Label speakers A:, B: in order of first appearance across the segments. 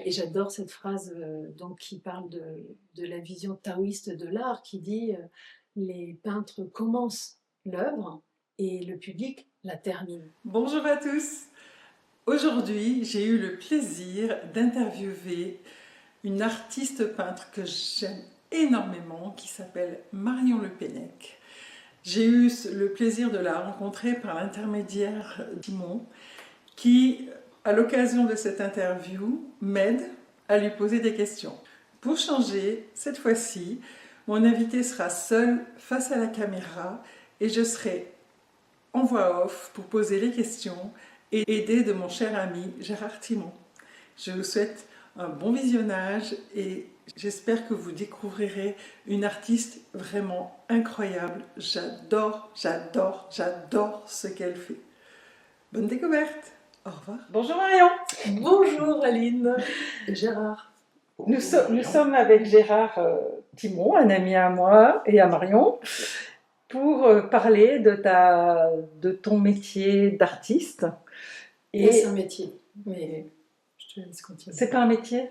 A: Et j'adore cette phrase donc, qui parle de la vision taoïste de l'art, qui dit les peintres commencent l'œuvre et le public la termine.
B: Bonjour à tous. Aujourd'hui, j'ai eu le plaisir d'interviewer une artiste peintre que j'aime énormément qui s'appelle Marion Le Pennec. J'ai eu le plaisir de la rencontrer par l'intermédiaire d'Imon qui, à l'occasion de cette interview, m'aide à lui poser des questions. Pour changer, cette fois-ci, mon invité sera seul face à la caméra et je serai en voix off pour poser les questions et aider de mon cher ami Gérard Timon. Je vous souhaite un bon visionnage et j'espère que vous découvrirez une artiste vraiment incroyable. J'adore ce qu'elle fait. Bonne découverte. Au revoir. Bonjour Marion.
A: Bonjour Aline et Gérard.
B: Nous sommes avec Gérard Timon, un ami à moi et à Marion, pour parler de ton métier d'artiste.
A: Et c'est un métier, mais je te laisse continuer.
B: C'est pas un métier?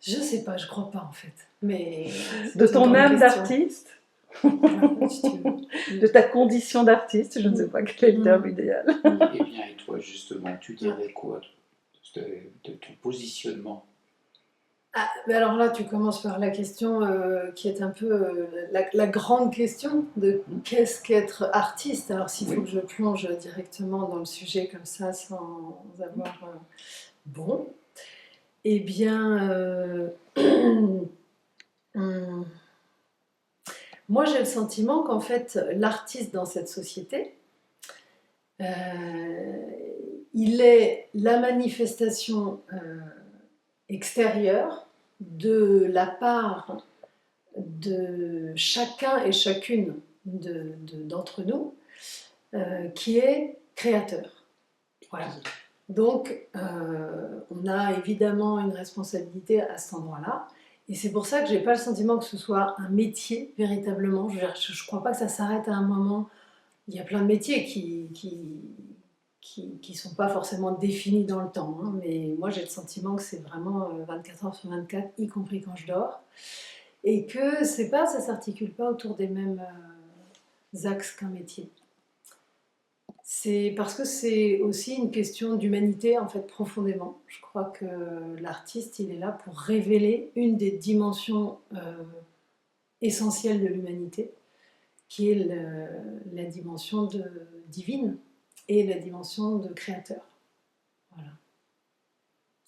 A: Je sais pas, je crois pas en fait. Mais
B: de ton âme d'artiste,
A: de
B: ta condition d'artiste, je ne sais pas quel est le terme idéal.
C: Eh bien, et toi justement, tu dirais quoi de ton positionnement?
A: Ah, mais alors là, tu commences par la question qui est un peu la grande question de qu'est-ce qu'être artiste. Alors s'il faut que je plonge directement dans le sujet comme ça, sans avoir... Bon, eh bien, moi j'ai le sentiment qu'en fait, l'artiste dans cette société, il est la manifestation extérieure de la part de chacun et chacune d'entre nous qui est créateur. Voilà. Donc, on a évidemment une responsabilité à cet endroit-là. Et c'est pour ça que je n'ai pas le sentiment que ce soit un métier, véritablement. Je ne crois pas que ça s'arrête à un moment. Il y a plein de métiers qui sont pas forcément définis dans le temps. Hein, mais moi, j'ai le sentiment que c'est vraiment 24 heures sur 24, y compris quand je dors. Et que ça s'articule pas autour des mêmes axes qu'un métier. C'est parce que c'est aussi une question d'humanité, en fait, profondément. Je crois que l'artiste, il est là pour révéler une des dimensions essentielles de l'humanité, qui est la dimension divine et la dimension de créateur. Voilà.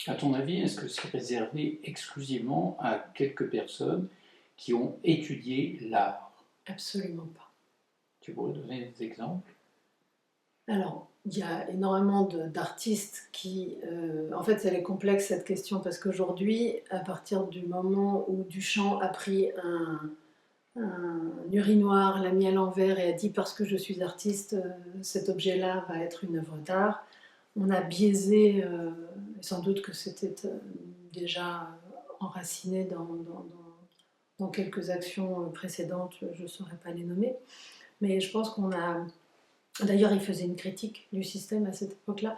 C: À ton avis, est-ce que c'est réservé exclusivement à quelques personnes qui ont étudié l'art?
A: Absolument pas.
C: Tu pourrais donner des exemples?
A: Alors, il y a énormément d'artistes qui... en fait, elle est complexe cette question, parce qu'aujourd'hui, à partir du moment où Duchamp a pris un urinoir, l'a mis à l'envers et a dit parce que je suis artiste, cet objet-là va être une œuvre d'art, on a biaisé, et sans doute que c'était déjà enraciné dans quelques actions précédentes, je ne saurais pas les nommer, mais je pense qu'on a... D'ailleurs, il faisait une critique du système à cette époque-là,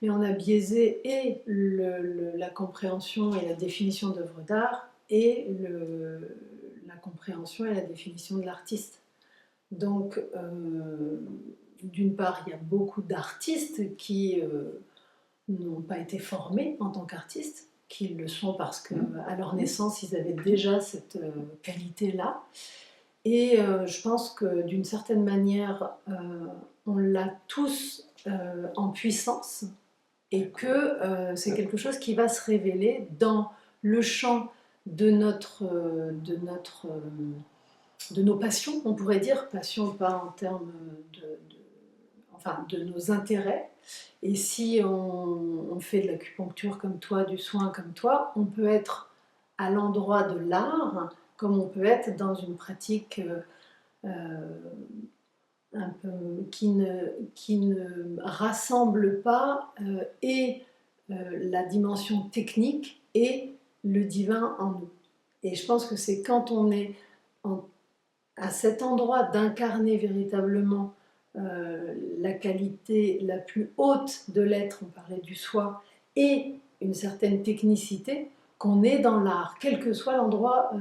A: mais on a biaisé et la compréhension et la définition d'œuvre d'art et la compréhension et la définition de l'artiste. Donc, d'une part, il y a beaucoup d'artistes qui n'ont pas été formés en tant qu'artistes, qui le sont parce qu'à leur naissance, ils avaient déjà cette qualité-là. Et je pense que d'une certaine manière, on l'a tous en puissance et que c'est quelque chose qui va se révéler dans le champ de nos passions, on pourrait dire, passion pas en termes de nos intérêts. Et si on fait de l'acupuncture comme toi, du soin comme toi, on peut être à l'endroit de l'art comme on peut être dans une pratique un peu qui ne rassemble pas et la dimension technique et le divin en nous. Et je pense que c'est quand on est à cet endroit d'incarner véritablement la qualité la plus haute de l'être, on parlait du soi, et une certaine technicité qu'on est dans l'art, quel que soit l'endroit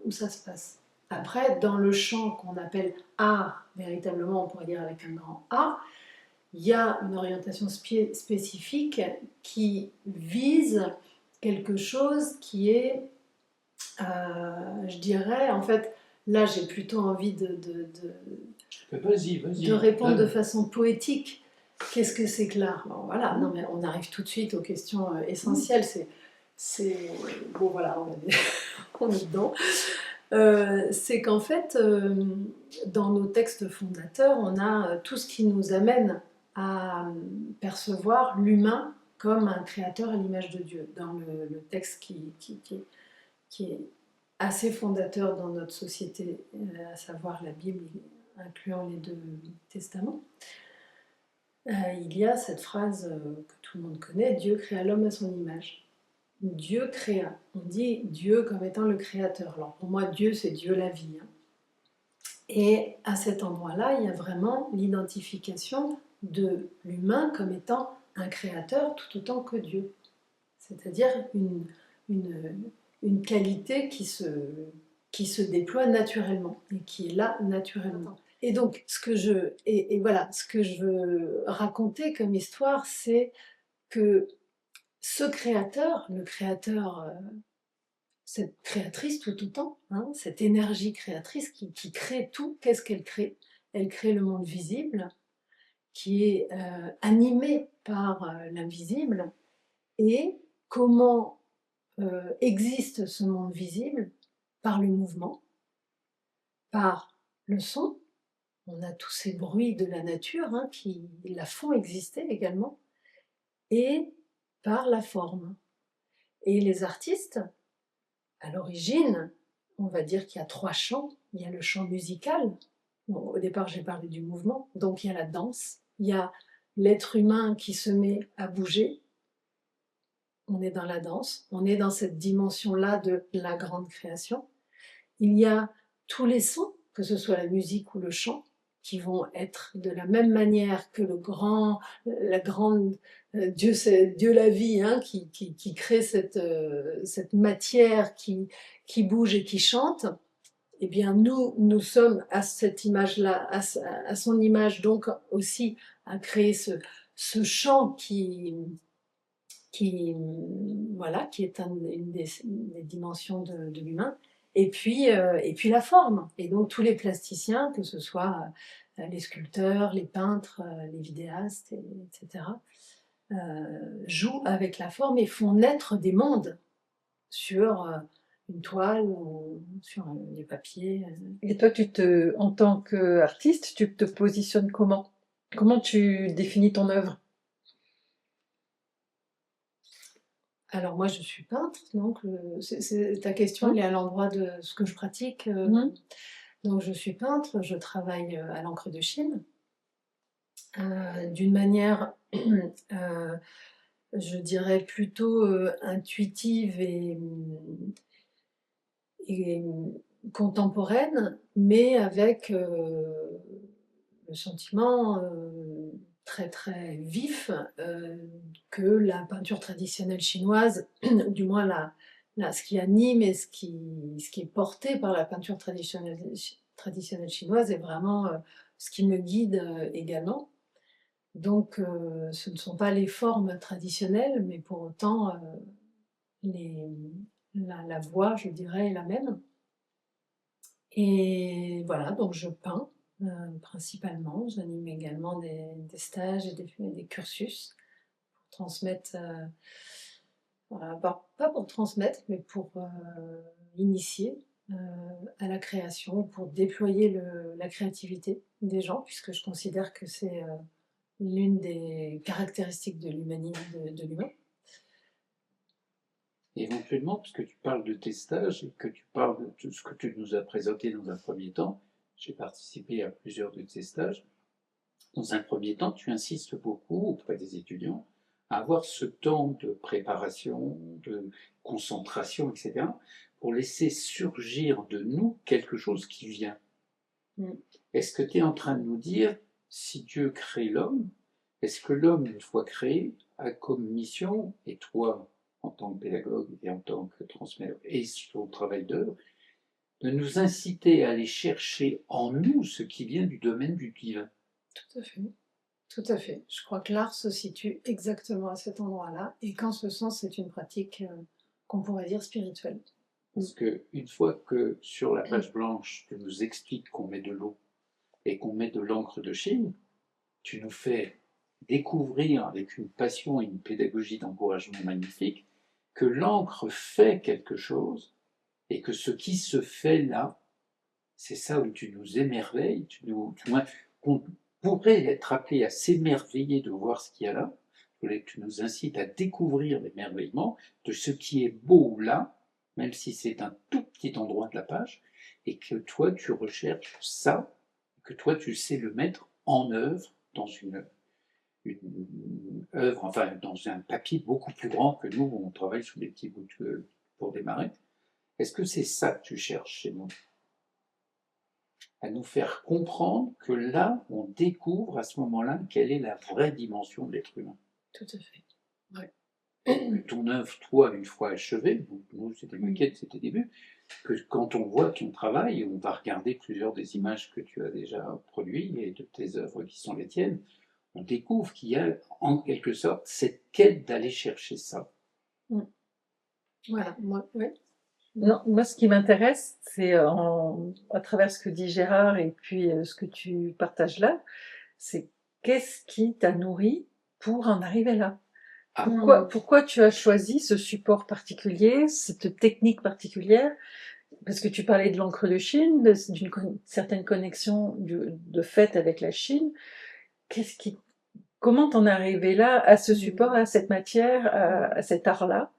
A: où ça se passe. Après, dans le champ qu'on appelle art, véritablement, on pourrait dire avec un grand A, il y a une orientation spécifique qui vise quelque chose qui est, je dirais, en fait, là j'ai plutôt envie
C: Vas-y,
A: de répondre de
C: donne.
A: façon poétique. Qu'est-ce que c'est que l'art? Bon, voilà, non, mais on arrive tout de suite aux questions essentielles. Bon, voilà, on est dedans. C'est qu'en fait, dans nos textes fondateurs, on a tout ce qui nous amène à percevoir l'humain comme un créateur à l'image de Dieu. Dans le texte qui est assez fondateur dans notre société, à savoir la Bible, incluant les deux testaments, il y a cette phrase que tout le monde connaît, Dieu créa l'homme à son image. Dieu créa. On dit Dieu comme étant le créateur. Alors pour moi, Dieu, c'est Dieu la vie. Hein. Et à cet endroit-là, il y a vraiment l'identification de l'humain comme étant un créateur tout autant que Dieu. C'est-à-dire une qualité qui se déploie naturellement et qui est là naturellement. Et donc, voilà, ce que je veux raconter comme histoire, c'est que ce créateur, le créateur, cette créatrice tout autant, hein, cette énergie créatrice qui crée tout, qu'est-ce qu'elle crée? Elle crée le monde visible, qui est animé par l'invisible, et comment existe ce monde visible? Par le mouvement, par le son. On a tous ces bruits de la nature hein, qui la font exister également, et par la forme. Et les artistes, à l'origine, on va dire qu'il y a 3 champs. Il y a le champ musical. Bon, au départ, j'ai parlé du mouvement. Donc, il y a la danse. Il y a l'être humain qui se met à bouger. On est dans la danse. On est dans cette dimension-là de la grande création. Il y a tous les sons, que ce soit la musique ou le chant, qui vont être de la même manière que la grande Dieu, c'est Dieu la vie, hein, qui crée cette matière qui bouge et qui chante. Eh bien, nous sommes à cette image-là, à son image, donc aussi à créer ce chant voilà, qui est une des dimensions de l'humain. Et puis la forme. Et donc tous les plasticiens, que ce soit les sculpteurs, les peintres, les vidéastes, etc., jouent avec la forme et font naître des mondes sur une toile ou sur du papier.
D: Et toi, en tant qu'artiste, tu te positionnes comment? Comment tu définis ton œuvre?
A: Alors moi je suis peintre, donc ta question elle est à l'endroit de ce que je pratique. Donc je suis peintre, je travaille à l'encre de Chine, d'une manière, je dirais plutôt intuitive et contemporaine, mais avec le sentiment très très vif que la peinture traditionnelle chinoise, ou du moins ce qui anime et ce qui est porté par la peinture traditionnelle chinoise est vraiment ce qui me guide également. Donc ce ne sont pas les formes traditionnelles, mais pour autant la voix, je dirais, est la même. Et voilà, donc je peins principalement. J'anime également des stages et des cursus pour transmettre, pas pour transmettre, mais pour initier à la création, pour déployer la créativité des gens, puisque je considère que c'est l'une des caractéristiques de l'humanité, de l'humain.
C: Éventuellement, parce que tu parles de tes stages et que tu parles de tout ce que tu nous as présenté dans un premier temps, j'ai participé à plusieurs de tes stages. Dans un premier temps, tu insistes beaucoup auprès des étudiants à avoir ce temps de préparation, de concentration, etc., pour laisser surgir de nous quelque chose qui vient. Est-ce que tu es en train de nous dire, si Dieu crée l'homme, est-ce que l'homme, une fois créé, a comme mission, et toi, en tant que pédagogue et en tant que transmetteur, et son travail d'œuvre, de nous inciter à aller chercher en nous ce qui vient du domaine du divin.
A: Tout à fait. Tout à fait. Je crois que l'art se situe exactement à cet endroit-là et qu'en ce sens, c'est une pratique qu'on pourrait dire spirituelle.
C: Parce qu'une fois que sur la page blanche, tu nous expliques qu'on met de l'eau et qu'on met de l'encre de Chine, tu nous fais découvrir avec une passion et une pédagogie d'encouragement magnifique que l'encre fait quelque chose et que ce qui se fait là, c'est ça où tu nous émerveilles, qu'on pourrait être appelé à s'émerveiller de voir ce qu'il y a là. Tu nous incites à découvrir l'émerveillement de ce qui est beau là, même si c'est un tout petit endroit de la page, et que toi tu recherches ça, que toi tu sais le mettre en œuvre dans une œuvre, enfin dans un papier beaucoup plus grand que nous, où on travaille sous des petits bouts pour démarrer. Est-ce que c'est ça que tu cherches chez nous? À nous faire comprendre que là, on découvre à ce moment-là quelle est la vraie dimension de l'être humain.
A: Tout à fait. Ouais.
C: Que ton œuvre, toi, une fois achevée, donc nous c'était maquette, c'était début, que quand on voit ton travail, on va regarder plusieurs des images que tu as déjà produites et de tes œuvres qui sont les tiennes, on découvre qu'il y a en quelque sorte cette quête d'aller chercher ça.
A: Voilà, moi, ouais.
D: Non, moi, ce qui m'intéresse, c'est à travers ce que dit Gérard et puis ce que tu partages là, c'est qu'est-ce qui t'a nourri pour en arriver là? Pourquoi tu as choisi ce support particulier, cette technique particulière? Parce que tu parlais de l'encre de Chine, d'une certaine connexion de fait avec la Chine. Comment t'en es arrivé là, à ce support, à cette matière, à cet art-là?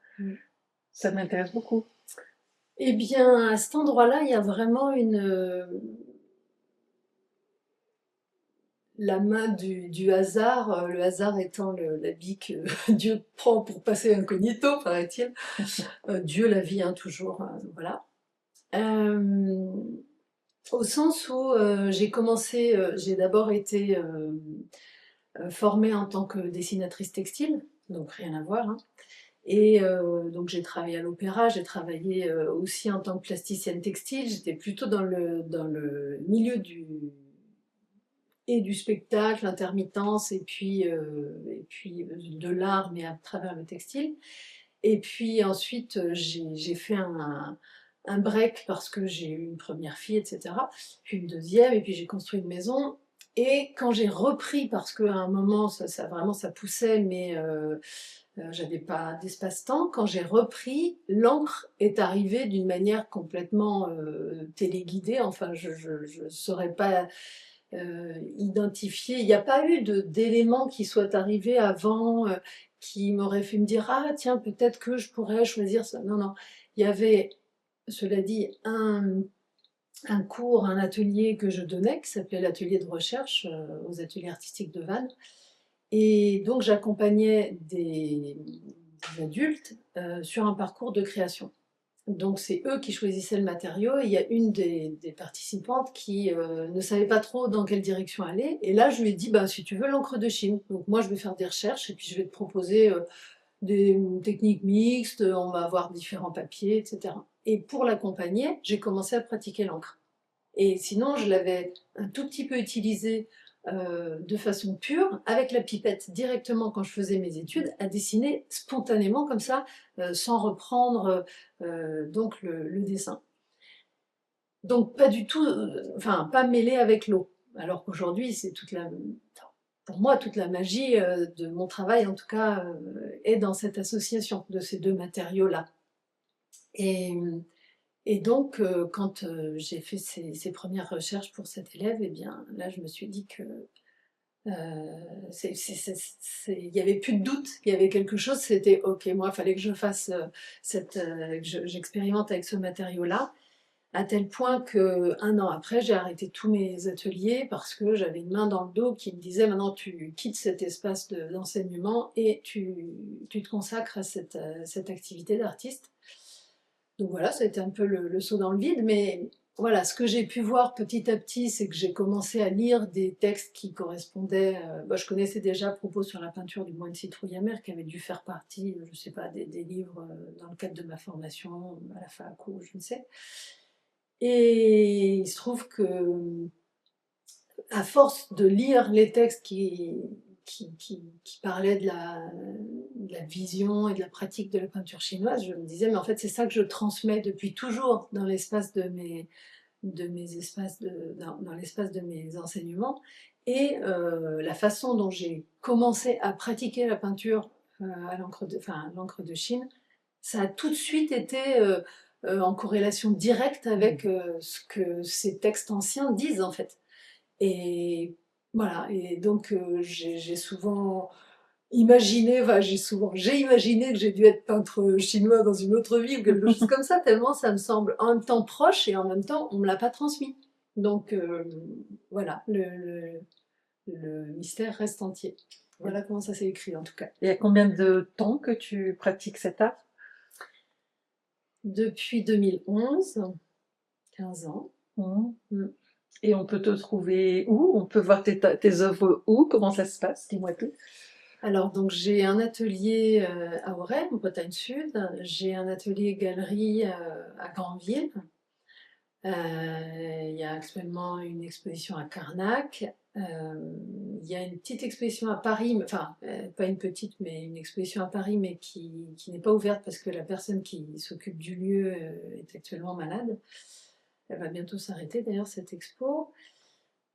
D: Ça m'intéresse beaucoup.
A: Eh bien, à cet endroit-là, il y a vraiment la main du hasard, le hasard étant l'habit que Dieu prend pour passer incognito, paraît-il. Dieu, la vie, hein, toujours, voilà. Au sens où j'ai d'abord été formée en tant que dessinatrice textile, donc rien à voir, hein. Et donc j'ai travaillé à l'opéra, j'ai travaillé aussi en tant que plasticienne textile, j'étais plutôt dans le milieu du spectacle, l'intermittence, et puis de l'art, mais à travers le textile. Et puis ensuite, j'ai fait un break parce que j'ai eu une première fille, etc. Puis une deuxième, et puis j'ai construit une maison. Et quand j'ai repris, parce qu'à un moment, vraiment, ça poussait, mais j'avais pas d'espace-temps, quand j'ai repris, l'encre est arrivée d'une manière complètement téléguidée. Enfin, je ne saurais pas identifier. Il n'y a pas eu d'éléments qui soient arrivés avant, qui m'auraient fait me dire ah tiens peut-être que je pourrais choisir ça. Non, non, il y avait, cela dit, un cours, un atelier que je donnais qui s'appelait l'atelier de recherche aux ateliers artistiques de Vannes. Et donc j'accompagnais des adultes sur un parcours de création. Donc c'est eux qui choisissaient le matériau, et il y a une des participantes qui ne savait pas trop dans quelle direction aller, et là je lui ai dit, bah, si tu veux l'encre de Chine, donc moi je vais faire des recherches, et puis je vais te proposer des techniques mixtes, on va avoir différents papiers, etc. Et pour l'accompagner, j'ai commencé à pratiquer l'encre. Et sinon, je l'avais un tout petit peu utilisée de façon pure, avec la pipette, directement quand je faisais mes études, à dessiner spontanément comme ça, sans reprendre donc le dessin. Donc pas du tout, enfin pas mêlé avec l'eau. Alors qu'aujourd'hui, c'est pour moi, toute la magie de mon travail, en tout cas, est dans cette association de ces deux matériaux-là. Et donc, quand j'ai fait ces premières recherches pour cette élève, eh bien, là, je me suis dit que il n'y avait plus de doute, il y avait quelque chose, c'était ok, moi, il fallait que je fasse que j'expérimente avec ce matériau-là, à tel point qu'un an après, j'ai arrêté tous mes ateliers parce que j'avais une main dans le dos qui me disait maintenant tu quittes cet espace d'enseignement et tu te consacres à cette activité d'artiste. Donc voilà, ça a été un peu le saut dans le vide, mais voilà, ce que j'ai pu voir petit à petit, c'est que j'ai commencé à lire des textes qui correspondaient. Je connaissais déjà Propos sur la peinture du moine citrouille amère, qui avait dû faire partie, je ne sais pas, des livres dans le cadre de ma formation à la fac ou je ne sais. Et il se trouve que, à force de lire les textes qui parlaient de la vision et de la pratique de la peinture chinoise, je me disais, mais en fait, c'est ça que je transmets depuis toujours dans l'espace dans l'espace de mes enseignements. Et la façon dont j'ai commencé à pratiquer la peinture à l'encre de Chine, ça a tout de suite été en corrélation directe avec ce que ces textes anciens disent en fait. Et voilà, et donc j'ai souvent imaginé, j'ai imaginé que j'ai dû être peintre chinois dans une autre vie ou quelque chose comme ça, tellement ça me semble en même temps proche et en même temps on me l'a pas transmis. Donc voilà, le mystère reste entier. Voilà comment ça s'est écrit en tout cas.
D: Et il y a combien de temps que tu pratiques cet art?
A: Depuis 2011, 15 ans.
D: Mmh. Et on peut te trouver où? On peut voir tes œuvres où? Comment ça se passe? Dis-moi tout.
A: Alors, donc, j'ai un atelier à Auray, en Bretagne Sud. J'ai un atelier galerie à Granville. Il y a actuellement une exposition à Carnac. Il y a une petite exposition à Paris, enfin, pas une petite, mais une exposition à Paris, mais qui n'est pas ouverte parce que la personne qui s'occupe du lieu est actuellement malade. Elle va bientôt s'arrêter d'ailleurs, cette expo.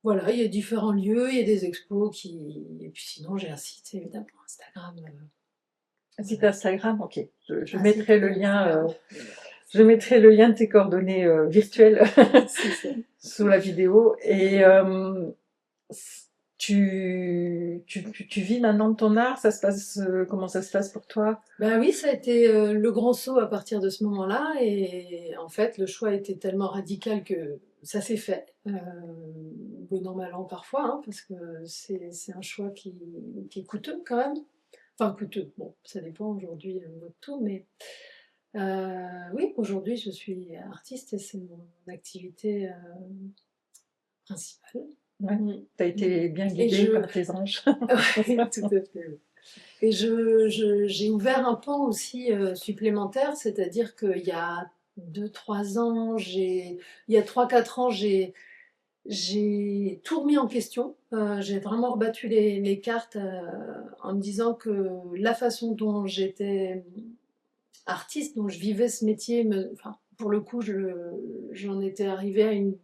A: Voilà, il y a différents lieux, il y a des expos qui. Et puis sinon, j'ai un site évidemment, Instagram.
D: Un site Instagram, ok. Je
A: Un
D: mettrai
A: site
D: le lien.
A: Instagram.
D: Je mettrai le lien de tes coordonnées virtuelles
A: C'est ça.
D: sous la vidéo. Et tu vis maintenant de ton art? Ça se passe, comment ça se passe pour toi?
A: Ben oui, ça a été le grand saut à partir de ce moment-là. Et en fait, le choix était tellement radical que ça s'est fait. Bon an, mal an parfois, hein, parce que c'est un choix qui est coûteux quand même. Enfin, coûteux, bon, ça dépend aujourd'hui de tout, mais oui, aujourd'hui je suis artiste et c'est mon activité principale.
D: Ouais. Tu as été bien
A: Et
D: guidée par tes anges.
A: Oui, tout à fait. Et j'ai ouvert un pan aussi supplémentaire, c'est-à-dire qu'il y a 2-3 ans, il y a 3-4 ans, j'ai tout remis en question. J'ai vraiment rebattu les cartes en me disant que la façon dont j'étais artiste, dont je vivais ce métier, enfin, pour le coup, j'en étais arrivée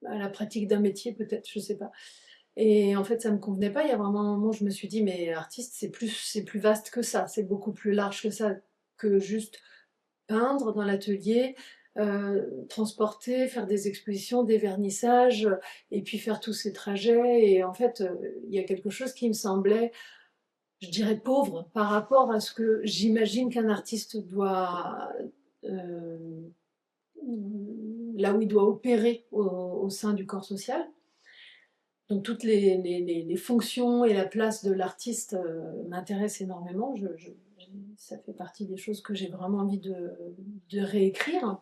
A: à la pratique d'un métier peut-être, je sais pas. Et en fait, ça me convenait pas. Il y a vraiment un moment où je me suis dit, mais artiste, c'est plus vaste que ça, c'est beaucoup plus large que ça, que juste peindre dans l'atelier, transporter, faire des expositions, des vernissages, et puis faire tous ces trajets. Et en fait, il y a quelque chose qui me semblait, je dirais, pauvre par rapport à ce que j'imagine qu'un artiste doit, euh, là où il doit opérer au sein du corps social. Donc toutes les fonctions et la place de l'artiste m'intéressent énormément. Ça fait partie des choses que j'ai vraiment envie de réécrire.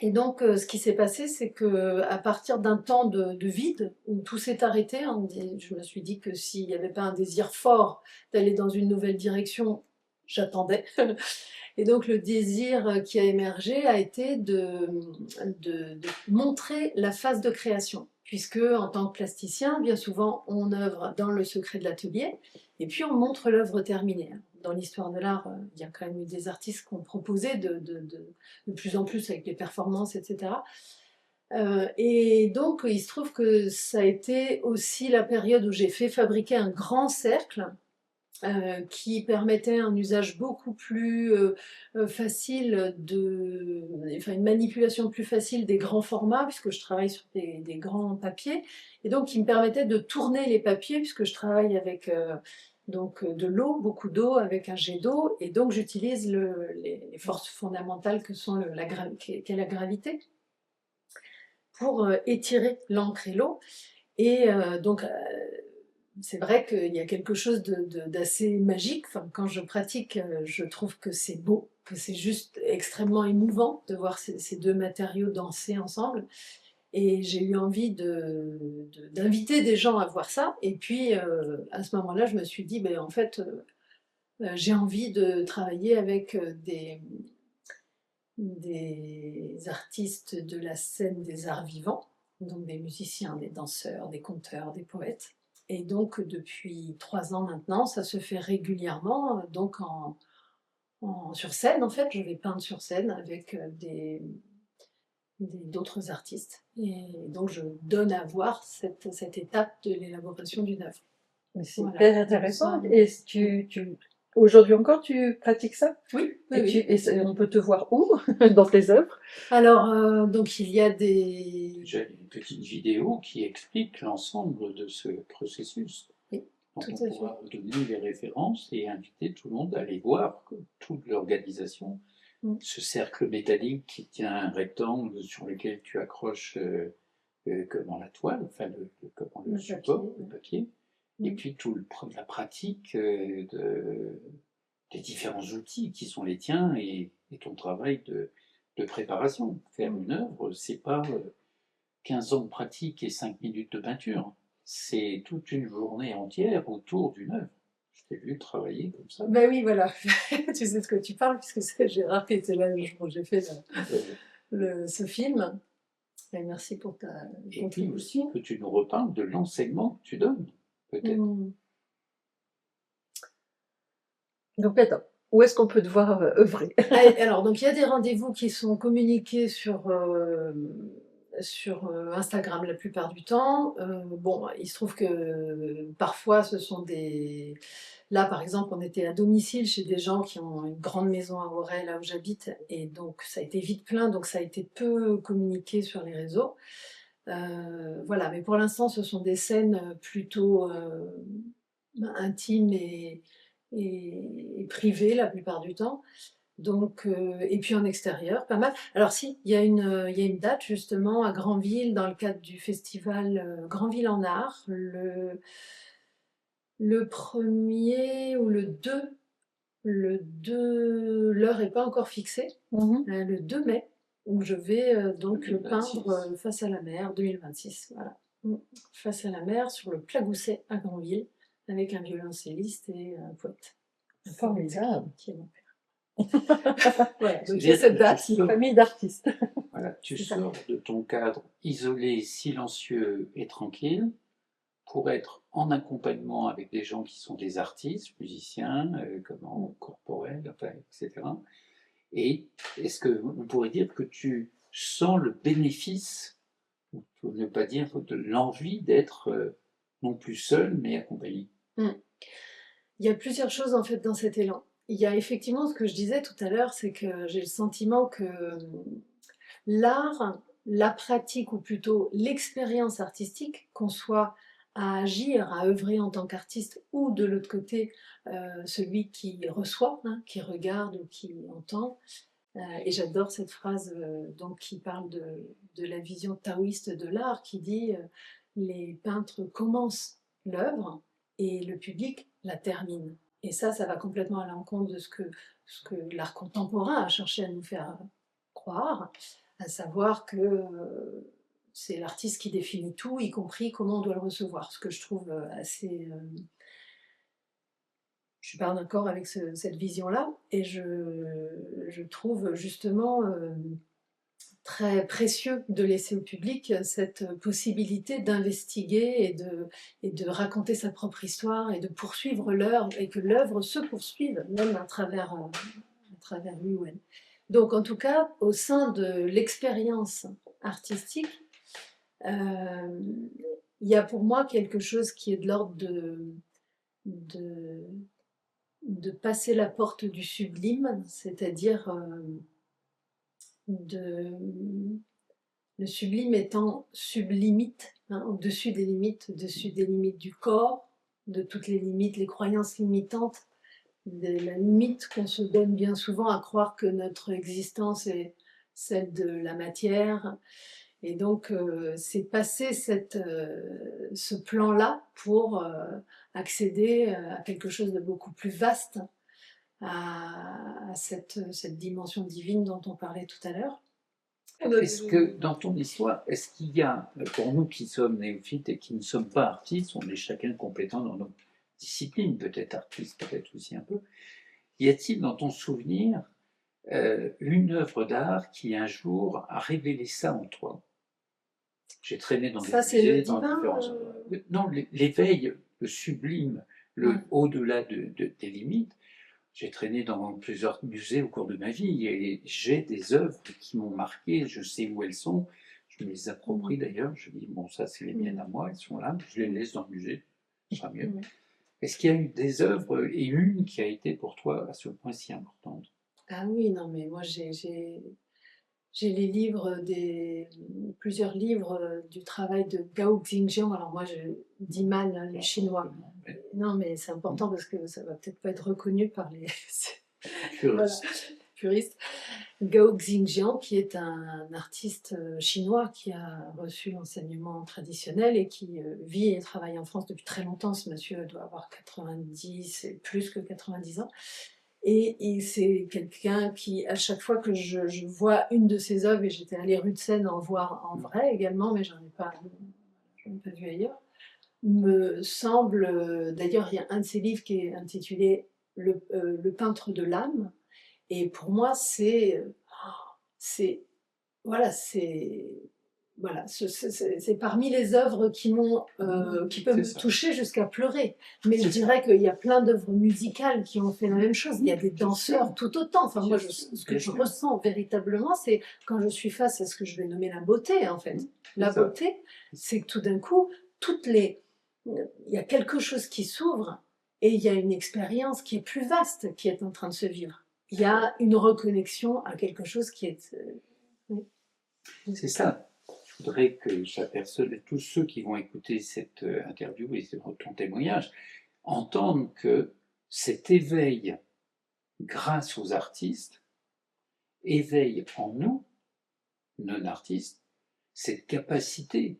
A: Et donc ce qui s'est passé, c'est que à partir d'un temps de vide, où tout s'est arrêté, hein, je me suis dit que s'il n'y avait pas un désir fort d'aller dans une nouvelle direction, j'attendais. Et donc le désir qui a émergé a été de montrer la phase de création, puisque en tant que plasticien, bien souvent on œuvre dans le secret de l'atelier, et puis on montre l'œuvre terminée. Dans l'histoire de l'art, il y a quand même eu des artistes qui ont proposé de plus en plus avec les performances, etc. Et donc il se trouve que ça a été aussi la période où j'ai fait fabriquer un grand cercle qui permettait un usage beaucoup plus facile enfin une manipulation plus facile des grands formats, puisque je travaille sur des grands papiers, et donc qui me permettait de tourner les papiers, puisque je travaille avec donc de l'eau, beaucoup d'eau, avec un jet d'eau, et donc j'utilise les forces fondamentales que sont qu'est la gravité pour étirer l'encre et l'eau. Et donc c'est vrai qu'il y a quelque chose d'assez magique. Enfin, quand je pratique, je trouve que c'est beau, que c'est juste extrêmement émouvant de voir ces deux matériaux danser ensemble. Et j'ai eu envie d'inviter des gens à voir ça. Et puis, à ce moment-là, je me suis dit, ben, en fait, j'ai envie de travailler avec des artistes de la scène des arts vivants, donc des musiciens, des danseurs, des conteurs, des poètes. Et donc, depuis 3 ans maintenant, ça se fait régulièrement, donc sur scène, en fait. Je vais peindre sur scène avec d'autres artistes. Et donc, je donne à voir cette étape de l'élaboration d'une œuvre.
D: Mais c'est
A: Voilà.
D: hyper intéressant. Et aujourd'hui encore, tu pratiques ça?
A: Oui, oui,
D: Et,
A: oui.
D: on peut te voir où dans tes œuvres?
A: Alors, donc il y a des...
C: J'ai une petite vidéo qui explique l'ensemble de ce processus.
A: Oui,
C: Donc
A: tout
C: on
A: à fait.
C: pourra donner les références et inviter tout le monde à aller voir toute l'organisation. Ce cercle métallique qui tient un rectangle sur lequel tu accroches comment la toile, enfin le support,
A: papier,
C: le papier. Et puis la pratique des différents outils qui sont les tiens et ton travail de préparation. Faire une œuvre, c'est pas 15 ans de pratique et 5 minutes de peinture. C'est toute une journée entière autour d'une œuvre. Je t'ai vu travailler comme ça.
A: Ben oui, voilà. Tu sais de quoi tu parles, puisque c'est Gérard qui était là le jour où j'ai fait ce film. Et merci pour ta
C: Et puis
A: contribution.
C: aussi que tu nous reparles de l'enseignement que tu donnes, peut-être.
D: Donc attends, où est-ce qu'on peut te voir œuvrer?
A: Alors, donc il y a des rendez-vous qui sont communiqués sur Instagram la plupart du temps. Bon, il se trouve que parfois ce sont des... Là, par exemple, on était à domicile chez des gens qui ont une grande maison à Auray, là où j'habite, et donc ça a été vite plein, donc ça a été peu communiqué sur les réseaux. Voilà, mais pour l'instant, ce sont des scènes plutôt intimes et privées la plupart du temps. Donc, et puis en extérieur, pas mal. Alors si, il y a une date justement à Granville dans le cadre du festival Granville en Art, le 1er ou le 2, l'heure n'est pas encore fixée, le 2 mai, où je vais donc
C: 2026.
A: peindre face à la mer, 2026, voilà. Face à la mer, sur le Plagousset à Granville, avec un violoncelliste et un poète.
D: Formidable.
A: Qui est mon père. Voilà, donc il y
C: C'est-à-dire
A: a cette
C: que
A: date.
C: tu
D: Une
C: sors-
D: famille d'artistes.
C: Voilà, tu
A: C'est ça.
C: sors de ton cadre isolé, silencieux et tranquille pour être en accompagnement avec des gens qui sont des artistes, musiciens, corporels, enfin, etc. Et est-ce que on pourrait dire que tu sens le bénéfice, ou pour ne pas dire de l'envie d'être non plus seul, mais accompagné?
A: Il y a plusieurs choses en fait dans cet élan. Il y a effectivement ce que je disais tout à l'heure, c'est que j'ai le sentiment que l'art, la pratique, ou plutôt l'expérience artistique, qu'on soit à agir, à œuvrer en tant qu'artiste, ou de l'autre côté, celui qui reçoit, hein, qui regarde ou qui entend. Et j'adore cette phrase donc, qui parle de la vision taoïste de l'art, qui dit les peintres commencent l'œuvre et le public la termine. Et ça va complètement à l'encontre de ce que l'art contemporain a cherché à nous faire croire, à savoir que c'est l'artiste qui définit tout, y compris comment on doit le recevoir, ce que je trouve assez... je suis pas d'accord avec cette vision-là, et je trouve justement très précieux de laisser au public cette possibilité d'investiguer et de raconter sa propre histoire et de poursuivre l'œuvre, et que l'œuvre se poursuive même à travers lui ou elle. Donc en tout cas, au sein de l'expérience artistique, il y a pour moi quelque chose qui est de l'ordre de passer la porte du sublime, c'est-à-dire le sublime étant sublimite, hein, au-dessus des limites du corps, de toutes les limites, les croyances limitantes, de la limite qu'on se donne bien souvent à croire que notre existence est celle de la matière, Et donc, c'est passer ce plan-là pour accéder à quelque chose de beaucoup plus vaste, à cette dimension divine dont on parlait tout à l'heure.
C: Est-ce que dans ton histoire, est-ce qu'il y a, pour nous qui sommes néophytes et qui ne sommes pas artistes, on est chacun compétent dans nos disciplines, peut-être artistes, peut-être aussi un peu, y a-t-il dans ton souvenir une œuvre d'art qui un jour a révélé ça en toi? J'ai traîné dans des
A: Ça, c'est le
C: musées, dans
A: divin.
C: différents endroits. Non, l'éveil, le sublime, le
A: Ouais.
C: au-delà des limites. J'ai traîné dans plusieurs musées au cours de ma vie et j'ai des œuvres qui m'ont marqué, je sais où elles sont, je me les approprie d'ailleurs, je dis bon ça c'est les miennes à moi, elles sont là, je les laisse dans le musée, ce sera mieux. Est-ce qu'il y a eu des œuvres et une qui a été pour toi à ce point si importante?
A: Ah oui, non, mais moi j'ai les livres plusieurs livres du travail de Gao Xingjiang. Alors moi je dis mal les Chinois. Non, mais c'est important parce que ça va peut-être pas être reconnu par les voilà, puristes. Gao Xingjiang, qui est un artiste chinois qui a reçu l'enseignement traditionnel et qui vit et travaille en France depuis très longtemps. Ce monsieur doit avoir 90 et plus que 90 ans. Et c'est quelqu'un qui, à chaque fois que je vois une de ses œuvres, et j'étais allée rue de Seine en voir en vrai également, mais j'en ai pas vu ailleurs, me semble, d'ailleurs il y a un de ses livres qui est intitulé Le peintre de l'âme, et pour moi c'est voilà, c'est parmi les œuvres qui peuvent me toucher jusqu'à pleurer. Mais je dirais qu'il y a plein d'œuvres musicales qui ont fait la même chose. Il y a des danseurs tout autant. Enfin, moi, ce que je ressens véritablement, c'est quand je suis face à ce que je vais nommer la beauté, en fait. La beauté, c'est que tout d'un coup, il y a quelque chose qui s'ouvre et il y a une expérience qui est plus vaste qui est en train de se vivre. Il y a une reconnexion à quelque chose qui est...
C: C'est ça. Je voudrais que chaque personne, tous ceux qui vont écouter cette interview et ton témoignage, entendent que cet éveil, grâce aux artistes, éveille en nous, non-artistes, cette capacité.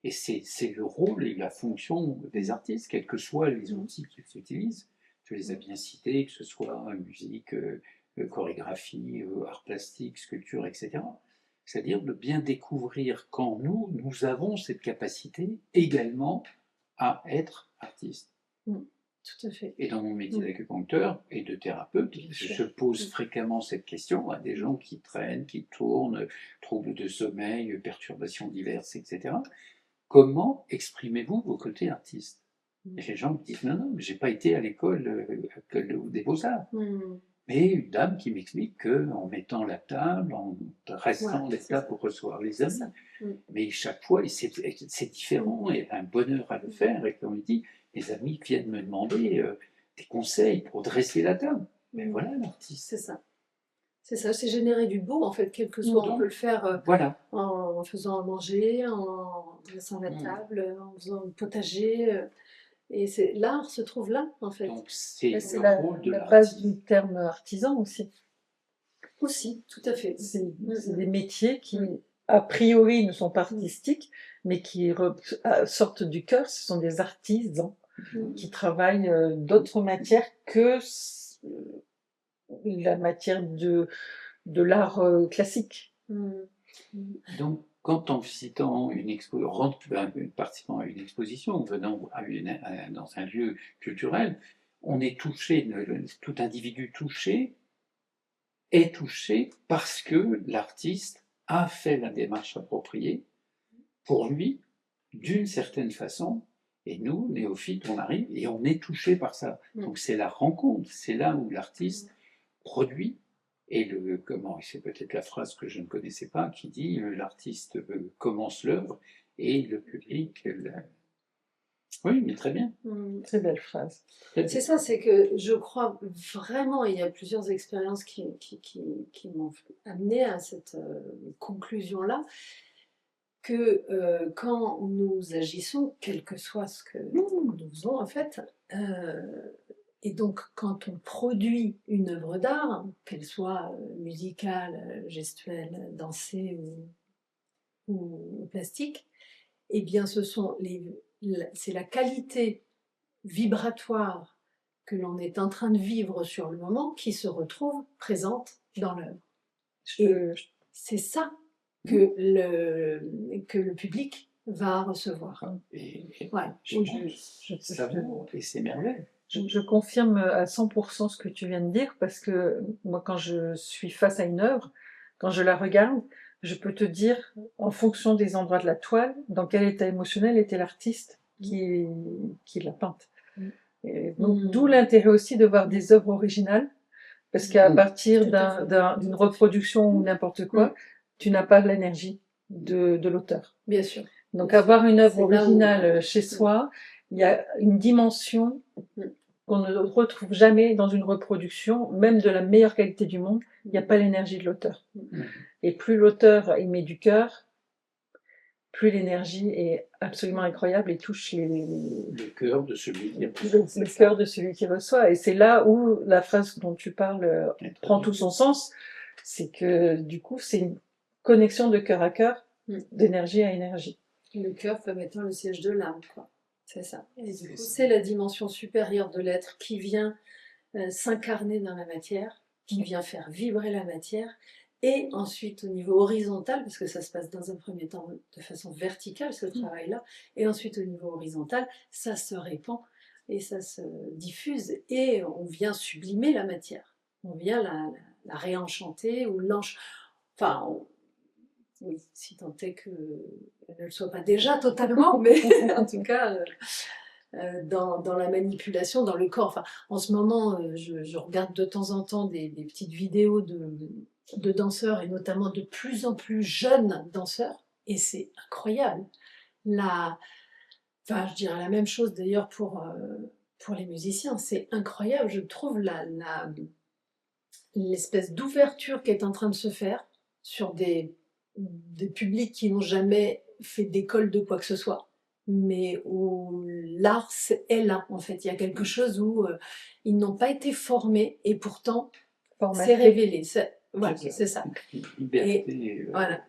C: Et c'est le rôle et la fonction des artistes, quels que soient les outils qu'ils utilisent. Tu les as bien cités, que ce soit musique, chorégraphie, art plastique, sculpture, etc. C'est-à-dire de bien découvrir qu'en nous, nous avons cette capacité également à être artistes.
A: Tout à fait.
C: Et dans mon métier d'acupuncteur et de thérapeute, je pose fréquemment cette question à des gens qui traînent, qui tournent, troubles de sommeil, perturbations diverses, etc. Comment exprimez-vous vos côtés artistes? Et les gens me disent non, non, mais j'ai pas été à l'école des beaux-arts. Mais une dame qui m'explique qu'en mettant la table, en restant là pour recevoir les amis, mais chaque fois, c'est différent, et elle a un bonheur à le faire, et comme il dit, les amis viennent me demander des conseils pour dresser la table. Mais voilà l'artiste.
A: C'est ça. C'est ça, c'est générer du beau en fait, quel que soit. On peut le faire en faisant à manger, en dressant la table, en faisant un potager. Et l'art se trouve là en fait.
C: Donc c'est
D: la
C: rôle de
D: base du terme artisan aussi.
A: Aussi, tout à fait.
D: C'est des métiers qui, a priori, ne sont pas artistiques, mais qui sortent du cœur. Ce sont des artisans qui travaillent d'autres matières que la matière de l'art classique.
C: Donc, quand en visitant participant à une exposition, ou venant dans un lieu culturel, on est touché, tout individu touché est touché parce que l'artiste a fait la démarche appropriée pour lui, d'une certaine façon, et nous, néophytes, on arrive et on est touché par ça. Donc c'est la rencontre, c'est là où l'artiste produit, et c'est peut-être la phrase que je ne connaissais pas, qui dit l'artiste commence l'œuvre et le public... Oui, mais très bien.
D: Très belle phrase.
A: C'est ça, c'est que je crois vraiment, il y a plusieurs expériences qui m'ont amené à cette conclusion-là, que quand nous agissons, quel que soit ce que nous faisons en fait, et donc quand on produit une œuvre d'art, qu'elle soit musicale, gestuelle, dansée ou au plastique, eh bien c'est la qualité vibratoire que l'on est en train de vivre sur le moment qui se retrouve présente dans l'œuvre. Et c'est ça que le public va recevoir.
C: Et
A: Ouais.
C: et c'est merveilleux.
D: Je confirme à 100% ce que tu viens de dire, parce que moi, quand je suis face à une œuvre, quand je la regarde, je peux te dire, en fonction des endroits de la toile, dans quel état émotionnel était l'artiste qui l'a peinte. Et donc, d'où l'intérêt aussi de voir des œuvres originales, parce qu'à partir d'une reproduction ou n'importe quoi, tu n'as pas l'énergie de l'auteur.
A: Bien sûr.
D: Donc, avoir une œuvre originale chez soi, il y a une dimension qu'on ne retrouve jamais dans une reproduction, même de la meilleure qualité du monde. Il n'y a pas l'énergie de l'auteur. Et plus l'auteur y met du cœur, plus l'énergie est absolument incroyable et touche
C: le cœur de celui qui
D: reçoit. Le cœur de celui qui reçoit. Et c'est là où la phrase dont tu parles prend tout son sens. C'est que du coup, c'est une connexion de cœur à cœur, d'énergie à énergie.
A: Le cœur comme étant le siège de l'âme, quoi. C'est ça. Et du coup, c'est la dimension supérieure de l'être qui vient s'incarner dans la matière, qui vient faire vibrer la matière. Et ensuite, au niveau horizontal, parce que ça se passe dans un premier temps de façon verticale, ce travail-là, et ensuite au niveau horizontal, ça se répand et ça se diffuse, et on vient sublimer la matière. On vient la réenchanter ou enfin, oui, si tant est qu'elle ne le soit pas déjà totalement, mais en tout cas, dans la manipulation, dans le corps. Enfin, en ce moment, je regarde de temps en temps des petites vidéos de danseurs, et notamment de plus en plus jeunes danseurs, et c'est incroyable. Enfin, je dirais la même chose d'ailleurs pour les musiciens, c'est incroyable, je trouve l'espèce d'ouverture qui est en train de se faire sur des publics qui n'ont jamais fait d'école de quoi que ce soit, mais où l'art est là, en fait. Il y a quelque chose où ils n'ont pas été formés, et pourtant, c'est révélé. Voilà, c'est ça.
C: Liberté.
A: Voilà.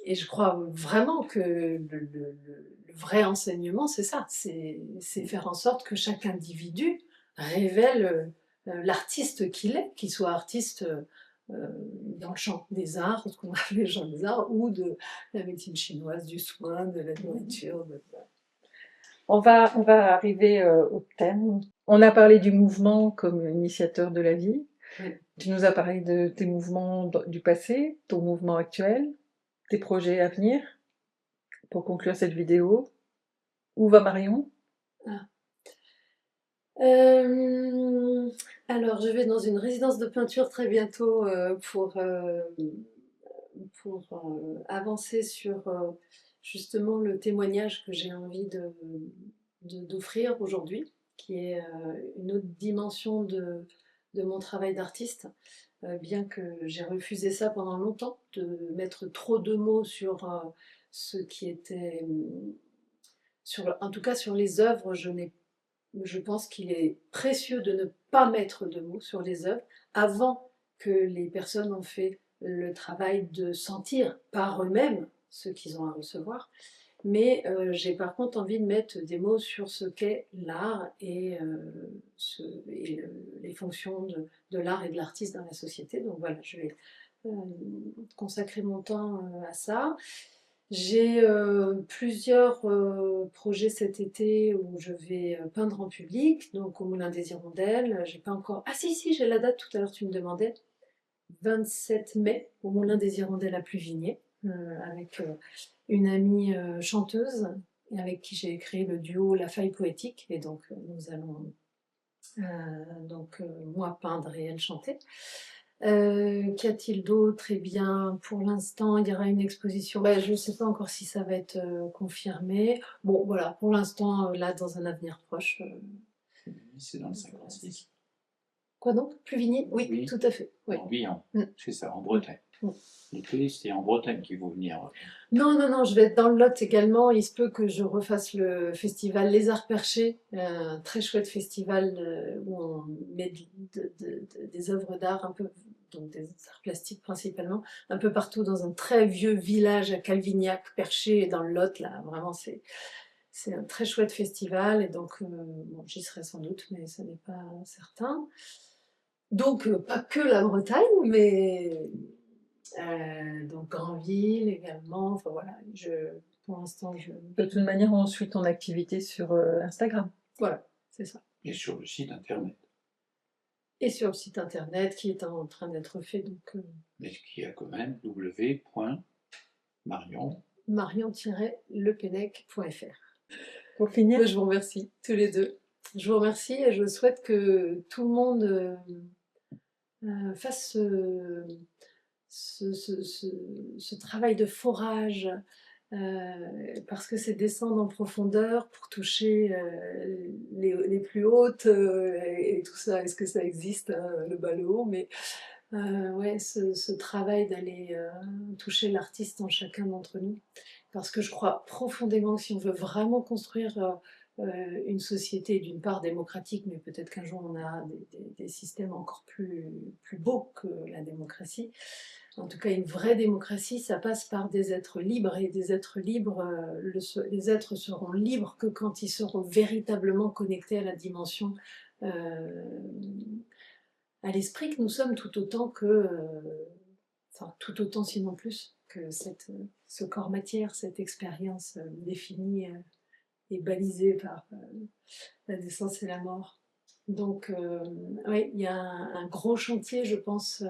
A: Et je crois vraiment que le vrai enseignement, c'est ça. C'est faire en sorte que chaque individu révèle l'artiste qu'il est, qu'il soit artiste dans le champ des arts, ce qu'on appelle le champ des arts, ou de la médecine chinoise, du soin, de la nourriture.
D: On va arriver au thème. On a parlé du mouvement comme initiateur de la vie.
A: Oui.
D: Tu nous as parlé de tes mouvements du passé, ton mouvement actuel, tes projets à venir. Pour conclure cette vidéo, où va Marion ?
A: Alors, je vais dans une résidence de peinture très bientôt pour avancer sur justement le témoignage que j'ai envie d'offrir aujourd'hui, qui est une autre dimension de mon travail d'artiste, bien que j'ai refusé ça pendant longtemps, de mettre trop de mots sur ce qui était... en tout cas sur les œuvres, je pense qu'il est précieux de ne pas mettre de mots sur les œuvres avant que les personnes ont fait le travail de sentir par eux-mêmes ce qu'ils ont à recevoir. Mais j'ai par contre envie de mettre des mots sur ce qu'est l'art et les fonctions de l'art et de l'artiste dans la société. Donc voilà, je vais consacrer mon temps à ça. J'ai plusieurs projets cet été où je vais peindre en public, donc au Moulin des Hirondelles. J'ai pas encore... Ah si, j'ai la date, tout à l'heure tu me demandais. 27 mai, au Moulin des Hirondelles à Pluvigné, avec une amie chanteuse, avec qui j'ai créé le duo La Faille Poétique. Et donc nous allons moi peindre et elle chanter. Qu'y a-t-il d'autre? Eh bien, pour l'instant, il y aura une exposition. Je ne sais pas encore si ça va être confirmé. Bon, voilà, pour l'instant, là, dans un avenir proche.
C: C'est dans le 56.
A: Quoi donc? Pluvigny? Oui, tout à fait. Oui.
C: En Guyane, c'est ça, en Bretagne. L'été, c'est en Bretagne qu'il faut venir.
A: Non, non, non, je vais être dans le Lot également. Il se peut que je refasse le festival Les Arts Perchés, un très chouette festival où on met des œuvres d'art un peu, donc des arts plastiques principalement, un peu partout dans un très vieux village à Calvignac, Perché, dans le Lot. Là, vraiment, c'est un très chouette festival. Et donc, bon, j'y serai sans doute, mais ce n'est pas certain. Donc, pas que la Bretagne, mais donc Granville également. Enfin voilà, pour l'instant,
D: De toute manière, on suit ton activité sur Instagram.
A: voilà, c'est ça.
C: Et sur le site internet.
A: Et sur le site internet qui est en train d'être fait, donc
C: Mais qui a quand même www.marion.
A: marion-lepennec.fr.
D: Pour finir,
A: Je vous remercie tous les deux. Je vous remercie et je souhaite que tout le monde fasse ce travail de forage, parce que c'est descendre en profondeur pour toucher les plus hautes et tout ça. Est-ce que ça existe, hein, le bas, le haut, mais ouais, ce travail d'aller toucher l'artiste en chacun d'entre nous. Parce que je crois profondément que si on veut vraiment construire une société d'une part démocratique, mais peut-être qu'un jour on a des systèmes encore plus beaux que la démocratie. En tout cas, une vraie démocratie, ça passe par des êtres libres, et des êtres libres, les êtres seront libres que quand ils seront véritablement connectés à la dimension, à l'esprit que nous sommes, tout autant que, enfin tout autant sinon plus, que ce corps matière, cette expérience définie et balisée par la naissance et la mort. Donc, oui, il y a un gros chantier, je pense,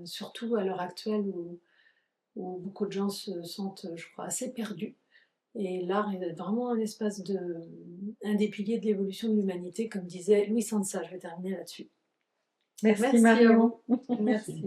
A: surtout à l'heure actuelle où beaucoup de gens se sentent, je crois, assez perdus. Et l'art est vraiment un des piliers de l'évolution de l'humanité, comme disait Louis Sansa. Je vais terminer là-dessus.
D: merci
A: Merci à
D: Marion.
A: vous. Merci.